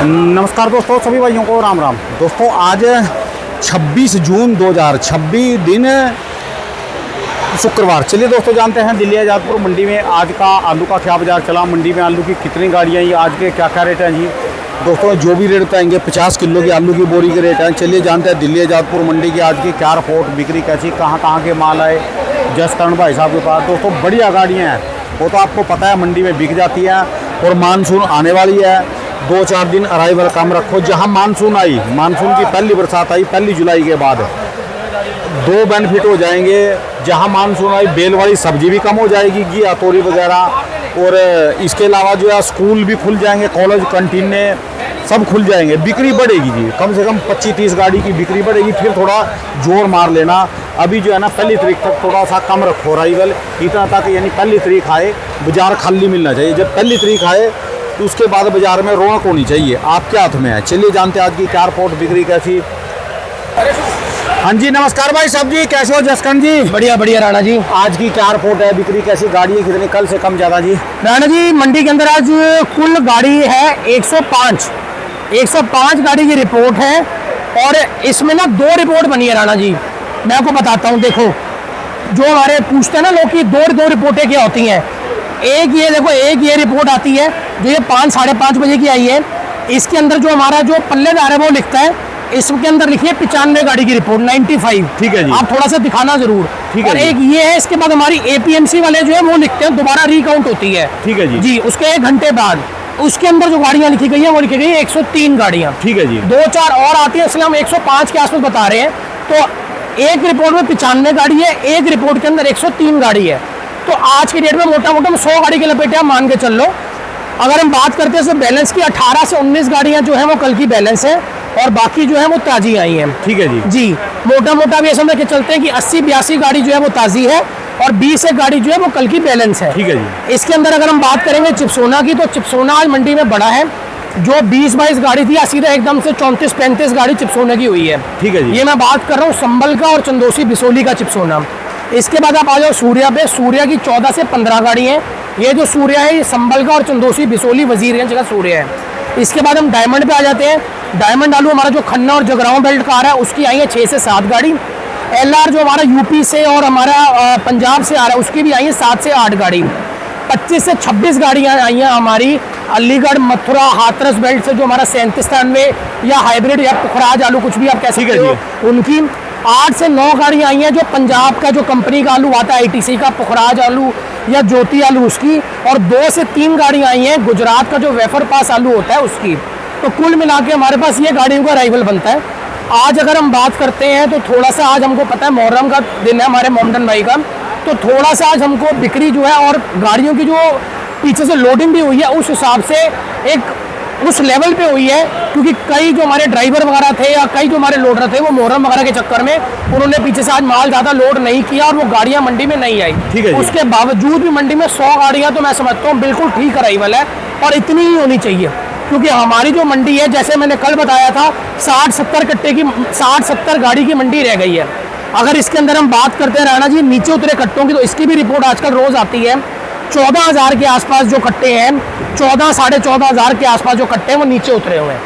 नमस्कार दोस्तों, सभी भाइयों को राम राम। दोस्तों आज 26 जून 2026 दिन शुक्रवार। चलिए दोस्तों जानते हैं दिल्ली आज़ादपुर मंडी में आज का आलू का क्या बाजार चला, मंडी में आलू की कितनी गाड़ियाँ हैं, आज के क्या क्या रेट हैं जी। दोस्तों जो भी रेट बताएंगे 50 किलो की आलू की बोरी के रेट हैं। चलिए जानते हैं दिल्ली आज़ादपुर मंडी की आज की क्या रिपोर्ट, बिक्री कैसी, कहाँ के माल आए जसकरण भाई साहब के पास। दोस्तों बढ़िया गाड़ियाँ हैं, वो तो आपको पता है मंडी में बिक जाती है। और मानसून आने वाली है, 2-4 दिन अराइवल कम रखो। जहां मानसून आई, मानसून की पहली बरसात आई 1 जुलाई के बाद, 2 बेनिफिट हो जाएंगे। जहां मानसून आई बेल वाली सब्जी भी कम हो जाएगी, घिया तोरी वगैरह, और इसके अलावा जो है स्कूल भी खुल जाएंगे, कॉलेज कंटीने सब खुल जाएंगे, बिक्री बढ़ेगी जी। कम से कम 25-30 गाड़ी की बिक्री बढ़ेगी। फिर थोड़ा जोर मार लेना। अभी जो है ना 1 तारीख तक थोड़ा सा कम रखो अराइवल, इतना तक, यानी 1 तारीख आए बाजार खाली मिलना चाहिए। जब 1 तारीख आए तो उसके बाद बाजार में रौनक होनी चाहिए, आपके हाथ में है। चलिए जानते हैं आज की क्या रिपोर्ट, बिक्री कैसी। हाँ जी नमस्कार भाई साहब जी, कैसे हो जसकरण जी? बढ़िया बढ़िया राणा जी। आज की क्या रिपोर्ट है, बिक्री कैसी, गाड़ी कितनी, कल से कम ज़्यादा जी? राणा जी मंडी के अंदर आज कुल गाड़ी है 105 गाड़ी की रिपोर्ट है। और इसमें ना 2 रिपोर्ट बनी है राणा जी, मैं आपको बताता हूँ। देखो जो हमारे पूछते हैं ना लोग कि दो रिपोर्टें क्या होती हैं। एक ये देखो, एक ये रिपोर्ट आती है जो ये 5-5:30 बजे की आई है। इसके अंदर जो हमारा जो पल्लेदार है वो लिखता है, इसके अंदर लिखिए 95 गाड़ी की रिपोर्ट, 95। ठीक है जी, आप थोड़ा सा दिखाना जरूर। ठीक है। और एक ये है, इसके बाद हमारी एपीएमसी वाले जो है वो लिखते हैं, दोबारा रिकाउंट होती है। ठीक है जी उसके 1 घंटे बाद उसके अंदर जो गाड़ियां लिखी गई हैं वो लिखी गई है 103 गाड़ियां। ठीक है जी, 2-4 और आती है, इसलिए हम 105 के आसपास बता रहे हैं। तो एक रिपोर्ट में 95 गाड़ी है, एक रिपोर्ट के अंदर 103 गाड़ी है। तो आज की डेट में मोटा मोटा 100 गाड़ी के लपेटे आप मान के चल लो। अगर हम बात करते हैं बैलेंस की, 18 से 19 गाड़ियां जो है वो कल की बैलेंस है, और बाकी जो है वो ताजी आई हैं। ठीक है जी, मोटा मोटा भी समझ के चलते हैं कि 80-82 गाड़ी जो है वो ताजी है, और 20 एक गाड़ी जो है वो कल की बैलेंस है। ठीक है जी। इसके अंदर अगर हम बात करेंगे चिपसोना की, तो चिपसोना आज मंडी में बड़ा है। जो 20-22 गाड़ी थी, सीधा एकदम से 34-35 गाड़ी चिपसोना की हुई है। ठीक है जी, ये मैं बात कर रहा हूँ संभल का और चंदोसी बिसोली का चिपसोना। इसके बाद आप आ जाओ सूर्या पे, सूर्या की 14 से 15 गाड़ी हैं। ये जो सूर्या है ये संभल का और चंदोसी बिसोली वजीरगंज का सूर्या है। इसके बाद हम डायमंड पे आ जाते हैं। डायमंड आलू हमारा जो खन्ना और जगरांव बेल्ट का आ रहा है उसकी आई है 6 से 7 गाड़ी। एलआर जो हमारा यूपी से और हमारा पंजाब से आ रहा है उसकी भी आई है 7 से 8 गाड़ी। 25 से 26 गाड़ियाँ आई हैं हमारी अलीगढ़, मथुरा, हाथरस बेल्ट से, जो हमारा 37-93 या हाइब्रिड या पुखराज आलू, कुछ भी आप कह सकते हो, उनकी 8 से 9 गाड़ियाँ आई हैं। जो पंजाब का जो कंपनी का आलू आता है आईटीसी का, पुखराज आलू या ज्योति आलू, उसकी। और 2 से 3 गाड़ियाँ आई हैं गुजरात का जो वेफर पास आलू होता है उसकी। तो कुल मिला के हमारे पास ये गाड़ियों का अराइवल बनता है। आज अगर हम बात करते हैं तो थोड़ा सा आज हमको पता है मुहर्रम का दिन है हमारे मोमडन भाई का, तो थोड़ा सा आज हमको बिक्री जो है और गाड़ियों की जो पीछे से लोडिंग भी हुई है उस हिसाब से एक उस लेवल पे हुई है। क्योंकि कई जो हमारे ड्राइवर वगैरह थे या कई जो हमारे लोडर थे वो मुहर्रम वगैरह के चक्कर में उन्होंने पीछे से आज माल ज़्यादा लोड नहीं किया और वो गाड़ियाँ मंडी में नहीं आई। ठीक है। उसके बावजूद भी मंडी में 100 गाड़ियाँ तो मैं समझता हूँ बिल्कुल ठीक अराइवल है, और इतनी ही होनी चाहिए। क्योंकि हमारी जो मंडी है, जैसे मैंने कल बताया था, 60-70 कट्टे की, 60-70 गाड़ी की मंडी रह गई है। अगर इसके अंदर हम बात करते हैं राणा जी नीचे उतरे कट्टों की, तो इसकी भी रिपोर्ट आजकल रोज आती है। 14,000 के आसपास जो कट्टे हैं, 14-14,500 के आसपास जो कट्टे हैं वो नीचे उतरे हुए हैं।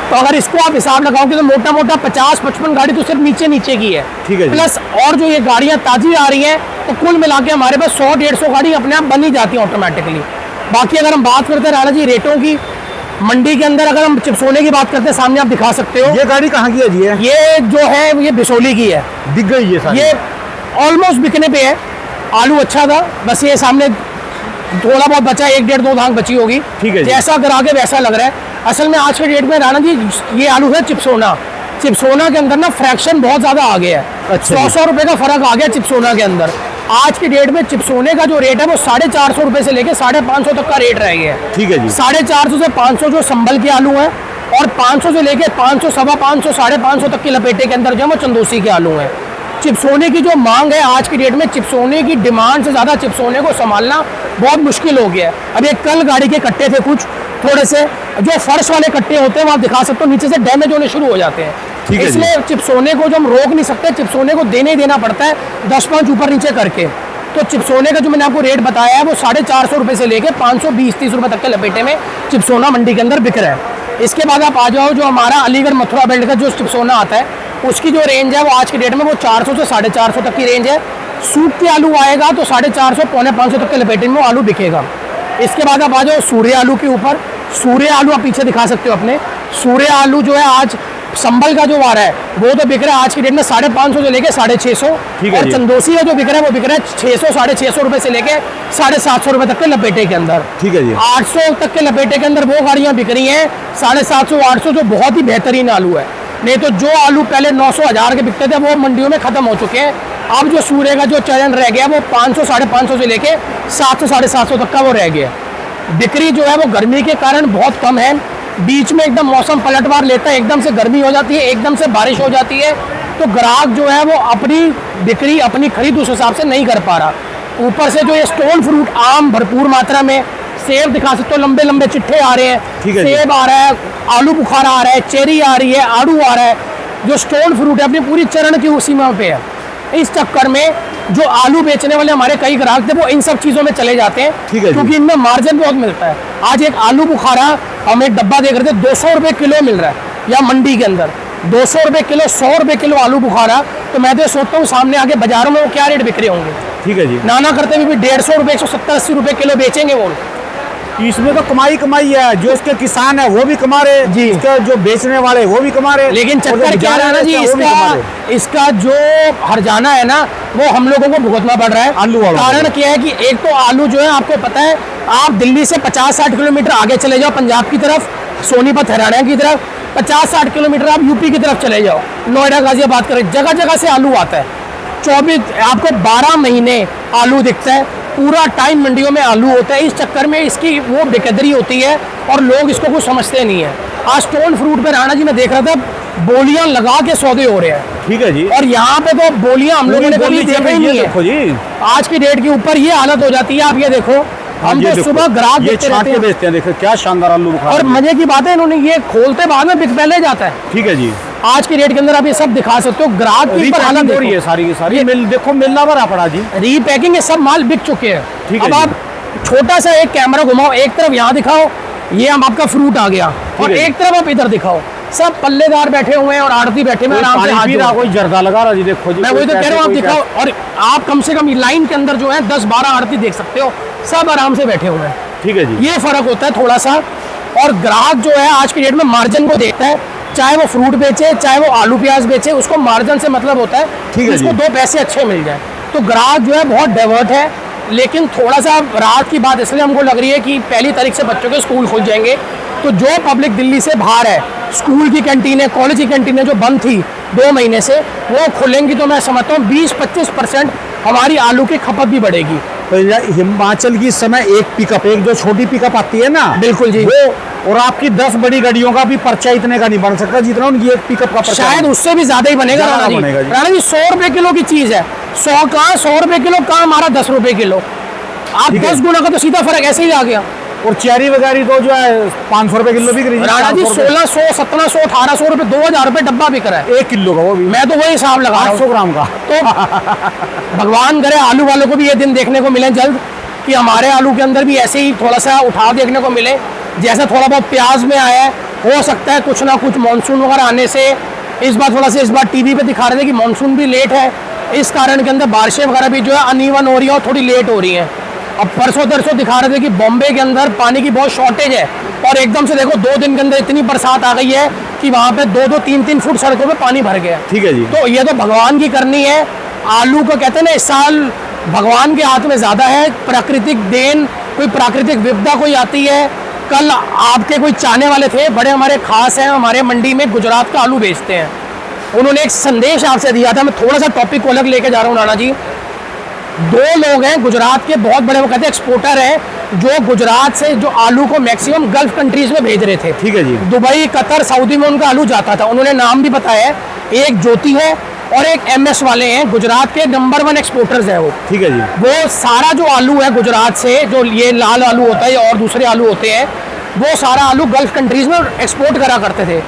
तो अगर इसको आप हिसाब लगाओगे तो मोटा मोटा 50-55 गाड़ी तो सिर्फ नीचे की है। ठीक है, प्लस और जो ये गाड़ियाँ ताजी आ रही हैं, तो कुल मिला के हमारे पास 100-150 गाड़ी अपने आप बनी जाती है ऑटोमेटिकली। बाकी अगर हम बात करते हैं राणा जी रेटों की, मंडी के अंदर अगर हम चिपसोने की बात करते हैं, सामने आप दिखा सकते हो। ये गाड़ी कहाँ की है जी? ये जो है ये बिसोली की है। बिक गई है सारी? ये ऑलमोस्ट बिकने पे है। आलू अच्छा था, बस ये सामने थोड़ा बहुत बचा, 1-1.5-2 धांक बची होगी। ठीक है, जैसा ग्राहक है वैसा लग रहा है। असल में आज के डेट में राणा जी ये आलू है चिपसोना के अंदर ना फ्रैक्शन बहुत ज्यादा आ गया है। 100 रुपए का फर्क आ गया चिपसोना के अंदर। आज की डेट में चिपसोने का जो रेट है वो 450 रुपए से लेके 550 तक का रेट रह गया है। ठीक है जी, 450 से 500 जो संभल के आलू हैं, और 500 से लेके 500, 550, 550 तक के लपेटे के अंदर जो वो चंदोसी के आलू हैं। चिपसोने की जो मांग है आज की डेट में, चिपसोने की डिमांड से ज़्यादा चिपसोने को संभालना बहुत मुश्किल हो गया है। अब ये कल गाड़ी के कट्टे थे कुछ थोड़े से, जो फर्श वाले कट्टे होते हैं वहाँ दिखा सकते हो, नीचे से डैमेज होने शुरू हो जाते हैं। इसलिए चिपसोने को जो हम रोक नहीं सकते, चिपसोने को देने ही देना पड़ता है 10-5 ऊपर नीचे करके। तो चिपसोने का जो मैंने आपको रेट बताया है वो 450 रुपये से लेके 520-30 रुपये तक के लपेटे में चिपसोना मंडी के अंदर बिक रहा है। इसके बाद आप आ जाओ जो हमारा अलीगढ़ मथुरा बेल्ट का जो चिप्सोना आता है, उसकी जो रेंज है वो आज की डेट में वो 400 से 450 तक की रेंज है। सूप के आलू आएगा तो 450 पौने 500 तक के लपेटे में वो आलू बिकेगा। इसके बाद आप आ जाओ सूर्य आलू के ऊपर। सूर्य आलू आप पीछे दिखा सकते हो अपने। सूर्य आलू जो है आज संबल का जो आ रहा है वो तो बिक रहा है आज की डेट में 550 से लेके 650। ठीक है और जी। चंदोसी का जो बिक रहा है वो बिक रहा है 600 650 रुपए से लेके 750 रुपए तक के लपेटे के अंदर। ठीक है जी। 800 तक के लपेटे के अंदर वो गाड़ियां बिक रही हैं 750 800, जो बहुत ही बेहतरीन आलू है। नहीं तो जो आलू पहले 900 1000 के बिकते थे वो मंडियों में खत्म हो चुके हैं। अब जो सूर्य का जो चलन रह गया वो 500 550 से लेके 700 750 तक का वो रह गया। बिक्री जो है वो गर्मी के कारण बहुत कम है। बीच में एकदम मौसम पलटवार लेता है, एकदम से गर्मी हो जाती है, एकदम से बारिश हो जाती है, तो ग्राहक जो है वो अपनी बिक्री अपनी खरीद उस हिसाब से नहीं कर पा रहा। ऊपर से जो ये स्टोन फ्रूट आम भरपूर मात्रा में, सेब दिखा सकते हो, लंबे लंबे चिट्ठे आ रहे ठीक हैं, है जी। सेब आ रहा है, आलू बुखारा आ रहा है, चेरी आ रही है, आड़ू आ रहा है। जो स्टोन फ्रूट है अपनी पूरी चरण की सीमा पे है। इस चक्कर में जो आलू बेचने वाले हमारे कई ग्राहक थे वो इन सब चीज़ों में चले जाते हैं, ठीक है जी। क्योंकि इनमें मार्जिन बहुत मिलता है। आज एक आलू बुखारा हम एक डब्बा देख रहे थे 200 रुपये किलो मिल रहा है, या मंडी के अंदर 200 रुपये किलो, 100 रुपये किलो आलू बुखारा। तो मैं तो सोचता हूँ सामने आके बाजारों में वो क्या रेट बिक रहे होंगे। ठीक है जी। नाना करते हुए भी 150 रुपये 170 80 रुपये किलो बेचेंगे वो। इसमें तो कमाई है, जो इसके किसान है वो भी कमा रहे जी। इसके जो बेचने वाले वो भी कमा रहे। लेकिन और जो चक्कर क्या है ना जी, वो भी कमा रहे। इसका जो हर्जाना है ना वो हम लोगों को भुगतना पड़ रहा है। आलू वालों को। कारण क्या है कि एक तो आलू जो है आपको पता है, आप दिल्ली से 50-60 किलोमीटर आगे चले जाओ पंजाब की तरफ, सोनीपत हरियाणा की तरफ, 50-60 किलोमीटर आप यूपी की तरफ चले जाओ, नोएडा गाजियाबाद करें, जगह जगह से आलू आता है। 24 आपको 12 महीने आलू दिखता है, पूरा टाइम मंडियों में आलू होता है। इस चक्कर में इसकी वो बेकदरी होती है और लोग इसको कुछ समझते नहीं है। आज स्टोन फ्रूट पे राणा जी मैं देख रहा था बोलियां लगा के सौदे हो रहे हैं, ठीक है जी। और यहाँ पे तो बोलियां हम लोगों ने कभी बोली देखा ही ये नहीं है। देखो जी, आज की डेट के ऊपर ये हालत हो जाती है। आप ये देखो, हम ये तो देखो, सुबह ग्राहक ये देखते छाट रहते के हैं, बेचते हैं। देखो क्या शानदार आलू बुखारा। और मजे की बात है इन्होंने ये खोलते बाद में बिक पहले जाता है। ठीक है जी। आज की डेट के अंदर आप ये सब दिखा सकते हो। ग्राहक की ऊपर हालत रीपैकिंग हो रही है देखो। सारी की सारी। ये- मिल देखो मिलना भरा पड़ा जी। रीपैकिंग ये सब माल बिक चुके हैं। ठीक है अब जी। आप छोटा सा एक कैमरा घुमाओ, एक तरफ यहाँ दिखाओ, ये हम आपका फ्रूट आ गया, और है जी। एक तरफ आप इधर दिखाओ, सब पल्लेदार बैठे हुए हैं और आड़ती बैठे हुए हैं आराम से हाथ पी रहा, जोड़। कोई जर्दा लगा रहा जी। देखो जी, मैं वही तो कोई कह रहा हूँ, आप पैसे, कोई दिखाओ, और आप कम से कम लाइन के अंदर जो है 10-12 आड़ती देख सकते हो, सब आराम से बैठे हुए हैं। पैसे। ठीक है जी। ये फर्क होता है थोड़ा सा। और ग्राहक जो है आज की डेट में मार्जिन को देखता है, चाहे वो फ्रूट बेचे चाहे वो आलू प्याज बेचे, उसको मार्जिन से मतलब होता है ठीक कि है उसको जी। 2 पैसे अच्छे मिल जाए। तो ग्राहक जो है बहुत डाइवर्ट है। लेकिन थोड़ा सा राहत की बात इसलिए हमको लग रही है कि 1 तारीख से बच्चों के स्कूल खुल जाएंगे, तो जो पब्लिक दिल्ली से बाहर है, स्कूल की कैंटीनें, कॉलेज की कैंटीनें जो बंद थी 2 महीने से, वो खुलेंगी। तो मैं समझता हूँ 20-25% हमारी आलू की खपत भी बढ़ेगी। तो हिमाचल की इस समय एक पिकअप, एक जो छोटी पिकअप आती है ना, बिल्कुल जी। वो और आपकी 10 बड़ी गाड़ियों का भी पर्चा इतने का नहीं बन सकता जितना उनकी एक पिकअप का पर्चा शायद है। उससे भी ज्यादा ही बनेगा ज्यादा राणा जी। बनेगा जी। राणा जी 100 रुपए किलो की चीज है, 100 कहाँ 100 रुपए किलो कहाँ हमारा 10 रुपए किलो। आप ठीक है। 10 गुना का तो सीधा फर्क ऐसे ही आ गया। और चेरी वगैरह तो जो है 500 रुपए किलो बिक रही है। राणा जी 400 रुपए। 1600 1700 1800 रुपए 2000 रुपए डब्बा बिक रहा है। 1 किलो का, वो भी मैं तो वही हिसाब लगा रहा 800 हूँ। ग्राम का। तो भगवान करे आलू वालों को भी ये दिन देखने को मिले जल्द, कि हमारे आलू के अंदर भी ऐसे ही थोड़ा सा उठाव देखने को मिले, जैसा थोड़ा बहुत प्याज में आया है। हो सकता है कुछ ना कुछ मानसून वगैरह आने से, इस बार टीवी पे दिखा रहे थे कि मानसून भी लेट है, इस कारण के अंदर बारिशें वगैरह भी जो है अनइवन हो रही है और थोड़ी लेट हो रही हैं। अब परसों तरसों दिखा रहे थे कि बॉम्बे के अंदर पानी की बहुत शॉर्टेज है, और एकदम से देखो 2 दिन के अंदर इतनी बरसात आ गई है कि वहाँ पे 2-2 3-3 फुट सड़कों पे पानी भर गया। ठीक है जी। तो ये तो भगवान की करनी है। आलू को कहते हैं ना, इस साल भगवान के हाथ में ज़्यादा है। प्राकृतिक देन, कोई प्राकृतिक विपदा कोई आती है। कल आपके कोई चाहने वाले थे, बड़े हमारे खास हैं, हमारे मंडी में गुजरात का आलू बेचते हैं, उन्होंने एक संदेश आपसे दिया था। मैं थोड़ा सा टॉपिक को अलग लेके जा रहा हूँ राणा जी। 2 लोग हैं गुजरात के, बहुत बड़े, वो कहते हैं एक्सपोर्टर हैं, जो गुजरात से जो आलू को मैक्सिमम गल्फ कंट्रीज में भेज रहे थे। ठीक है जी। दुबई, कतर, सऊदी में उनका आलू जाता था। उन्होंने नाम भी बताया है, एक ज्योति है और एक MS वाले हैं, गुजरात के नंबर 1 एक्सपोर्टर्स हैं वो। ठीक है जी। वो सारा जो आलू है गुजरात से, जो ये लाल आलू होता है और दूसरे आलू होते हैं, वो सारा आलू गल्फ कंट्रीज में एक्सपोर्ट करा करते थे।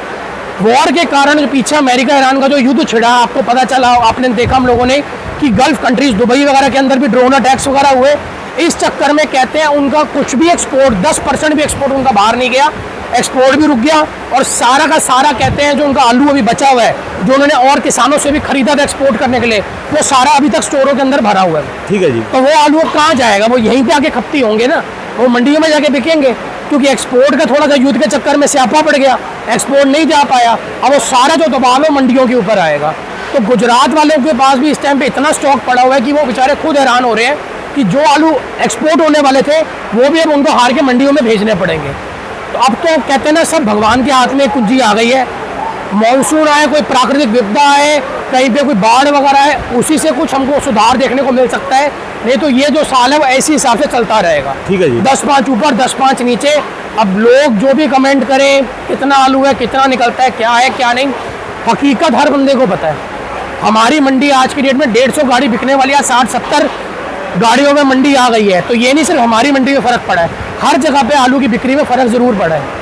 वॉर के कारण जो पीछे अमेरिका ईरान का जो युद्ध छिड़ा, आपको पता चला, आपने देखा हम लोगों ने कि गल्फ कंट्रीज दुबई वगैरह के अंदर भी ड्रोन अटैक्स वगैरह हुए। इस चक्कर में कहते हैं उनका कुछ भी एक्सपोर्ट, 10% भी एक्सपोर्ट उनका बाहर नहीं गया। एक्सपोर्ट भी रुक गया और सारा का सारा कहते हैं जो उनका आलू अभी बचा हुआ है, जो उन्होंने और किसानों से भी खरीदा था एक्सपोर्ट करने के लिए, वो सारा अभी तक स्टोरों के अंदर भरा हुआ है। ठीक है जी। तो वो आलू अब कहाँ जाएगा? वो यहीं पे आके खपती होंगे ना, वो मंडियों में जाके बिकेंगे, क्योंकि एक्सपोर्ट का थोड़ा सा युद्ध के चक्कर में स्यापा पड़ गया, एक्सपोर्ट नहीं जा पाया। अब वो सारा जो दबाव है मंडियों के ऊपर आएगा। तो गुजरात वालों के पास भी इस टाइम पे इतना स्टॉक पड़ा हुआ है कि वो बेचारे खुद हैरान हो रहे हैं कि जो आलू एक्सपोर्ट होने वाले थे वो भी अब उनको हार के मंडियों में भेजने पड़ेंगे। तो अब तो कहते हैं ना, सब भगवान के हाथ में कुंजी आ गई है। मॉनसून आए, कोई प्राकृतिक विपदा आए, कहीं पे कोई बाढ़ वगैरह है, उसी से कुछ हमको सुधार देखने को मिल सकता है। नहीं तो ये जो साल है वो ऐसे हिसाब से चलता रहेगा। ठीक है जी। 10-5 ऊपर 10-5 नीचे। अब लोग जो भी कमेंट करें, कितना आलू है, कितना निकलता है, क्या है क्या नहीं, हकीकत हर बंदे को पता है। हमारी मंडी आज की डेट में 150 गाड़ी बिकने वाली है, 60-70 गाड़ियों में मंडी आ गई है। तो ये नहीं सिर्फ हमारी मंडी में फ़र्क पड़ा है, हर जगह पे आलू की बिक्री में फ़र्क ज़रूर पड़ा है।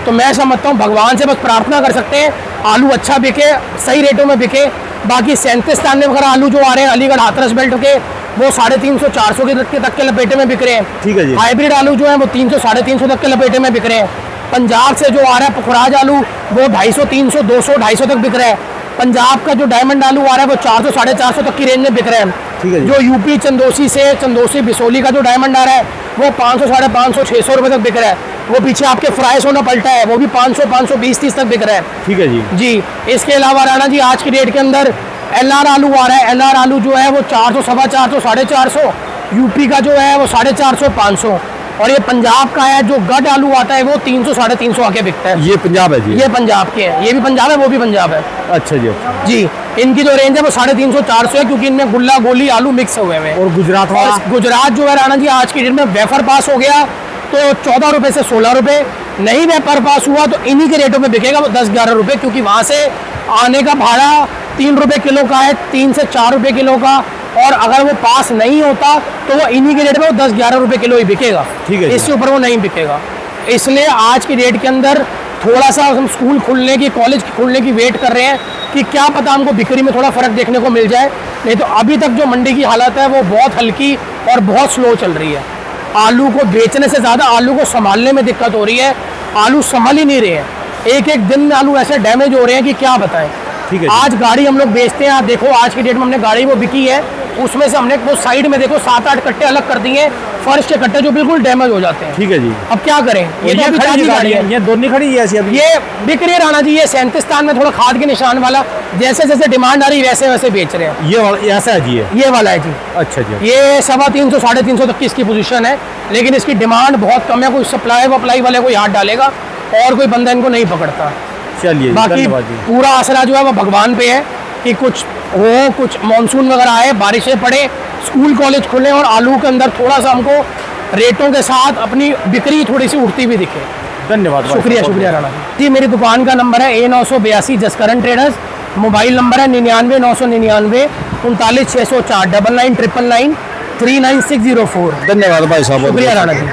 तो मैं समझता हूँ भगवान से बस प्रार्थना कर सकते हैं आलू अच्छा बिके, सही रेटों में बिके। बाकी 37 वगैरह आलू जो आ रहे हैं अलीगढ़ हाथरस बेल्ट के, वो 350-400 के तक के लपेटे में बिक रहे हैं। ठीक है जी। हाइब्रिड आलू जो है वो 300-350 तक के लपेटे में बिक रहे हैं। पंजाब से जो आ रहा है पुखराज आलू, वो 250, 300, 200, 250 तक बिक रहा है। पंजाब का जो डायमंड आलू आ रहा है वो 400-450 तक की रेंज में बिक रहे हैं। ठीक है जी। जो यूपी चंदोसी बिसोली का जो डायमंड आ रहा है वो 500-550, 600 रुपये तक बिक रहा है। वो पीछे आपके फ्राई सोना पलटा है, वो भी 500, 520-30 तक बिक रहा है। ठीक है जी। जी, इसके अलावा राणा जी आज की डेट के अंदर LR आलू आ रहा है। LR आलू जो है वो 400, 450, 450, यूपी का जो है वो 450, 500, और ये पंजाब का है जो गढ़ आलू आता है वो 300, 350 आके बिकता है। ये पंजाब है जी। ये पंजाब के हैं, ये भी पंजाब है, वो भी पंजाब है। अच्छा जी। अच्छा। जी, इनकी जो रेंज है वो 350, 400 है, क्योंकि इनमें गुल्ला गोली आलू मिक्स हुए हैं। और गुजरात वाला? और गुजरात जो है राणा जी आज की डेट में वेफर पास हो गया तो 14 रुपये से 16 रुपये, नहीं वेफर पास हुआ तो इन्हीं के रेटों में बिकेगा वो 10-11 रुपये, क्योंकि वहाँ से आने का भाड़ा 3 रुपये किलो का है, 3 से 4 रुपये किलो का। और अगर वो पास नहीं होता तो वो इन्हीं के रेट में वो 10-11 रुपये किलो ही बिकेगा। ठीक है। इससे ऊपर वो नहीं बिकेगा। इसलिए आज की डेट के अंदर थोड़ा सा हम स्कूल खुलने की, कॉलेज खुलने की वेट कर रहे हैं कि क्या पता हमको बिक्री में थोड़ा फ़र्क देखने को मिल जाए। नहीं तो अभी तक जो मंडी की हालत है वो बहुत हल्की और बहुत स्लो चल रही है। आलू को बेचने से ज़्यादा आलू को संभालने में दिक्कत हो रही है। आलू संभल ही नहीं रहे हैं, एक दिन में आलू ऐसे डैमेज हो रहे हैं कि क्या बताएं। ठीक है। आज गाड़ी हम लोग बेचते हैं, आप देखो आज की डेट में हमने गाड़ी वो बिकी है, उसमें से हमने वो साइड में देखो 7-8 कट्टे अलग कर दिए, फर्श के कट्टे जो बिल्कुल डैमेज हो जाते हैं। ठीक है जी। अब क्या करें? ये तो अभी खड़ी ताजी गाड़ी है, ये दोनों खड़ी है ऐसी अभी? ये बिक रही है राणा जी। ये 37 में थोड़ा खाद के निशान वाला, जैसे जैसे डिमांड आ रही है वैसे वैसे बेच रहे हैं। ये ऐसा है जी? ये वाला है जी। अच्छा जी। ये 350, 350 तक की इसकी पोजीशन है, लेकिन इसकी डिमांड बहुत कम है। कोई सप्लाई वाले कोई हाथ डालेगा और कोई बंदा इनको नहीं पकड़ता। चलिए, बाकी पूरा आसरा जो है वो भगवान पे है कि कुछ हो, कुछ मानसून वगैरह आए, बारिशें पड़े, स्कूल कॉलेज खुले और आलू के अंदर थोड़ा सा हमको रेटों के साथ अपनी बिक्री थोड़ी सी उठती भी दिखे। धन्यवाद। शुक्रिया राणा जी। मेरी दुकान का नंबर है A982 Jaskaran traders. Mobile number है 99 39 604 99 999 39604। धन्यवाद भाई साहब। शुक्रिया राणा जी।